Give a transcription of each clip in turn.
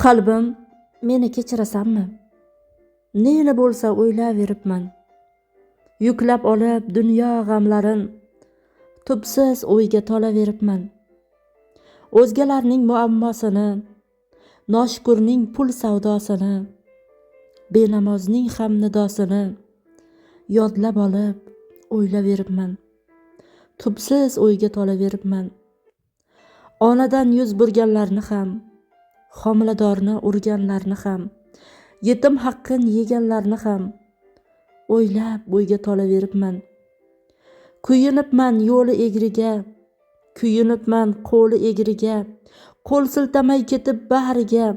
Qalbim, meni kechirasanmi? Neni bo'lsa o'ylayveribman. Yuklab olib dunyo g'amlarin, tubsiz o'yga tolaveribman. O'zgalarning muammosini, noshukurning pul savdosini, benamozning ham nidosini yodlab olib o'ylaveribman. Tubsiz o'yga tolaveribman. Onadan yuz burganlarni ham, homiladorni urganlarni ham, yetim haqqin yeganlarni ham o'ylab o'yga tolaveribman. Kuyinibman yo'li egriga, kuyinibman qo'li egriga, qo'l siltamay ketib bariga,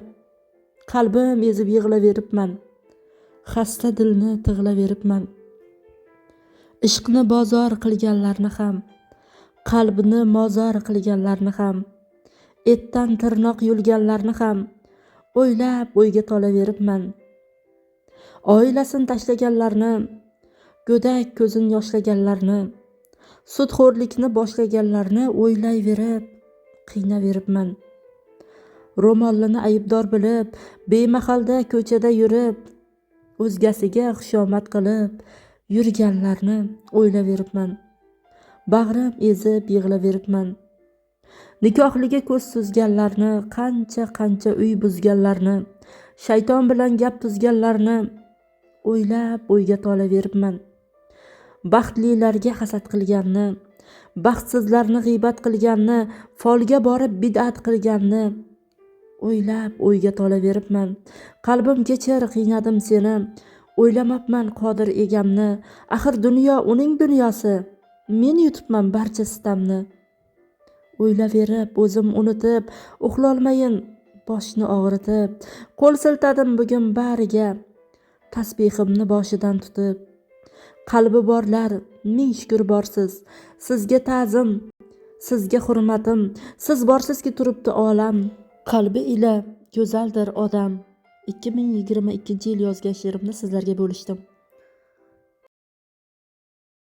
qalbim ezib yig'laveribman. Xasta dilni tig'laveribman. Ishqni bozor qilganlarni ham, qalbni mozor qilganlarni ham, etdan tirnoq yulganlarni ham o'ylab o'yga tolaveribman. Oilasini tashlaganlarni, go'dak ko'zin yoshlaganlarni, sudxo'rlikni boshlaganlarni o'ylayverib, qiynaveribman. Ro'mollini aybdor bilib, bemahalda ko'chada yurib, o'zgasiga xushomad qilib yurganlarni o'ylaveribman. Bag'rim ezib yig'laveribman. Nikohliga ko'z suzganlarni, qancha uy buzganlarni, shayton bilan gap tuzganlarni o'ylab o'yga tolaveribman. Baxtlilarga hasad qilganni, baxtsizlarni g'iybat qilganni, folga borib bid'at qilganni o'ylab o'yga tolaveribman. Qalbim kechir, qiynadim seni, o'ylamabman qodir egamni. Axir dunyo uning dunyosi, men yutibman barcha sitamni. O'ylaverib o'zim unutib, uxlolmayin boshni og'ritib, qo'l siltadim bugun bariga, tasbihimni boshidan tutib. Qalbi borlar, ming shukr borsiz, sizga ta'zim, sizga hurmatim, siz borsizki turibdi olam. Qalbi ila go'zaldir odam. 2022-yil yozgan she'rimni sizlarga bo'lishdim.